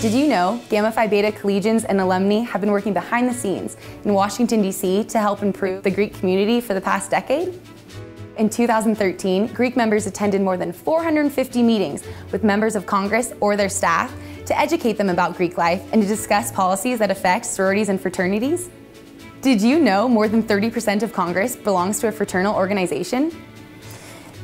Did you know Gamma Phi Beta collegians and alumni have been working behind the scenes in Washington, D.C. to help improve the Greek community for the past decade? In 2013, Greek members attended more than 450 meetings with members of Congress or their staff to educate them about Greek life and to discuss policies that affect sororities and fraternities. Did you know more than 30% of Congress belongs to a fraternal organization?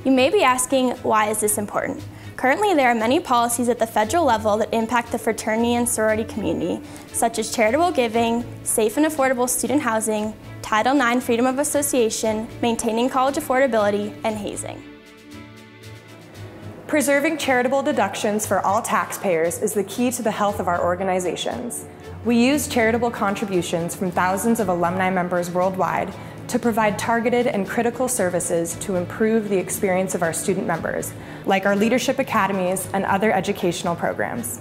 You may be asking, why is this important? Currently, there are many policies at the federal level that impact the fraternity and sorority community, such as charitable giving, safe and affordable student housing, Title IX freedom of association, maintaining college affordability, and hazing. Preserving charitable deductions for all taxpayers is the key to the health of our organizations. We use charitable contributions from thousands of alumni members worldwide to provide targeted and critical services to improve the experience of our student members, like our leadership academies and other educational programs.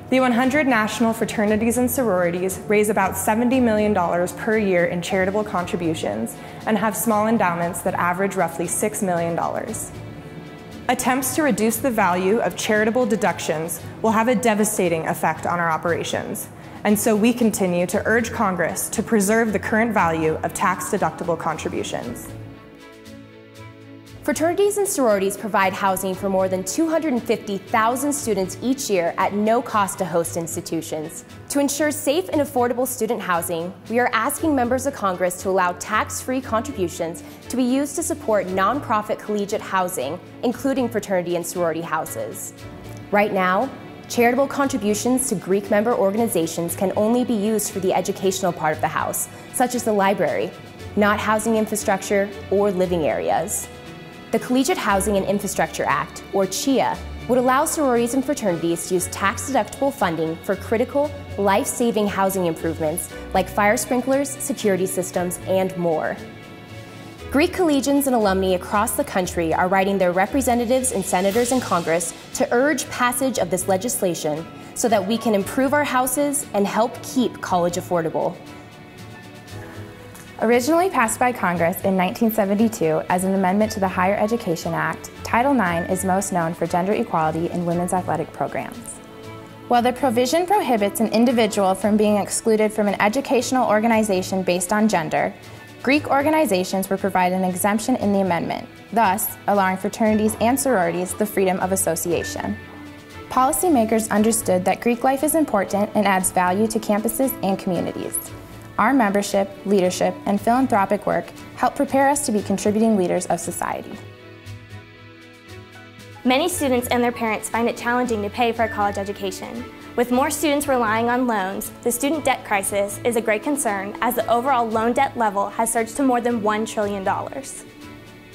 The 100 national fraternities and sororities raise about $70 million per year in charitable contributions and have small endowments that average roughly $6 million. Attempts to reduce the value of charitable deductions will have a devastating effect on our operations, and so we continue to urge Congress to preserve the current value of tax-deductible contributions. Fraternities and sororities provide housing for more than 250,000 students each year at no cost to host institutions. To ensure safe and affordable student housing, we are asking members of Congress to allow tax-free contributions to be used to support nonprofit collegiate housing, including fraternity and sorority houses. Right now, charitable contributions to Greek member organizations can only be used for the educational part of the house, such as the library, not housing infrastructure or living areas. The Collegiate Housing and Infrastructure Act, or CHIA, would allow sororities and fraternities to use tax-deductible funding for critical, life-saving housing improvements like fire sprinklers, security systems, and more. Greek collegians and alumni across the country are writing their representatives and senators in Congress to urge passage of this legislation so that we can improve our houses and help keep college affordable. Originally passed by Congress in 1972 as an amendment to the Higher Education Act, Title IX is most known for gender equality in women's athletic programs. While the provision prohibits an individual from being excluded from an educational organization based on gender, Greek organizations were provided an exemption in the amendment, thus allowing fraternities and sororities the freedom of association. Policymakers understood that Greek life is important and adds value to campuses and communities. Our membership, leadership, and philanthropic work help prepare us to be contributing leaders of society. Many students and their parents find it challenging to pay for a college education. With more students relying on loans, the student debt crisis is a great concern as the overall loan debt level has surged to more than $1 trillion.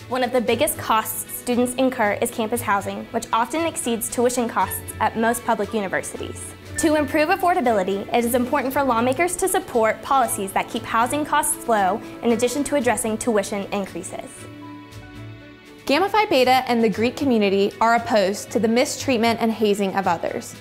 One of the biggest costs students incur is campus housing, which often exceeds tuition costs at most public universities. To improve affordability, it is important for lawmakers to support policies that keep housing costs low in addition to addressing tuition increases. Gamma Phi Beta and the Greek community are opposed to the mistreatment and hazing of others.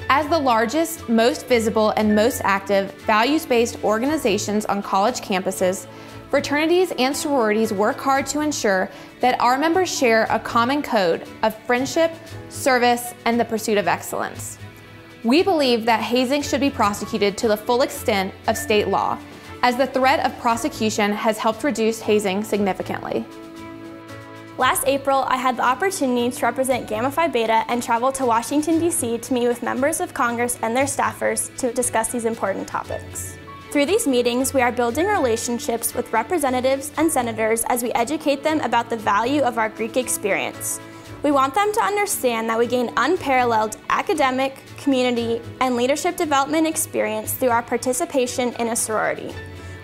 As the largest, most visible, and most active values-based organizations on college campuses, fraternities and sororities work hard to ensure that our members share a common code of friendship, service, and the pursuit of excellence. We believe that hazing should be prosecuted to the full extent of state law, as the threat of prosecution has helped reduce hazing significantly. Last April, I had the opportunity to represent Gamma Phi Beta and travel to Washington, D.C. to meet with members of Congress and their staffers to discuss these important topics. Through these meetings, we are building relationships with representatives and senators as we educate them about the value of our Greek experience. We want them to understand that we gain unparalleled academic, community, and leadership development experience through our participation in a sorority.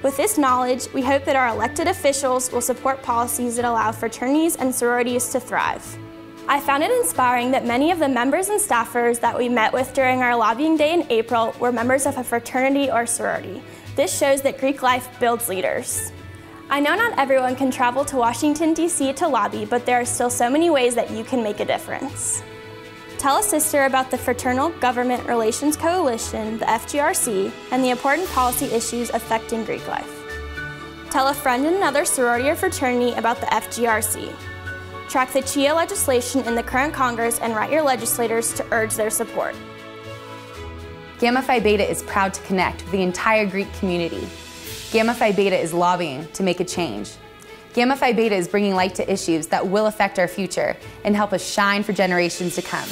With this knowledge, we hope that our elected officials will support policies that allow fraternities and sororities to thrive. I found it inspiring that many of the members and staffers that we met with during our lobbying day in April were members of a fraternity or sorority. This shows that Greek life builds leaders. I know not everyone can travel to Washington, D.C. to lobby, but there are still so many ways that you can make a difference. Tell a sister about the Fraternal Government Relations Coalition, the FGRC, and the important policy issues affecting Greek life. Tell a friend and another sorority or fraternity about the FGRC. Track the CHIA legislation in the current Congress and write your legislators to urge their support. Gamma Phi Beta is proud to connect with the entire Greek community. Gamma Phi Beta is lobbying to make a change. Gamma Phi Beta is bringing light to issues that will affect our future and help us shine for generations to come.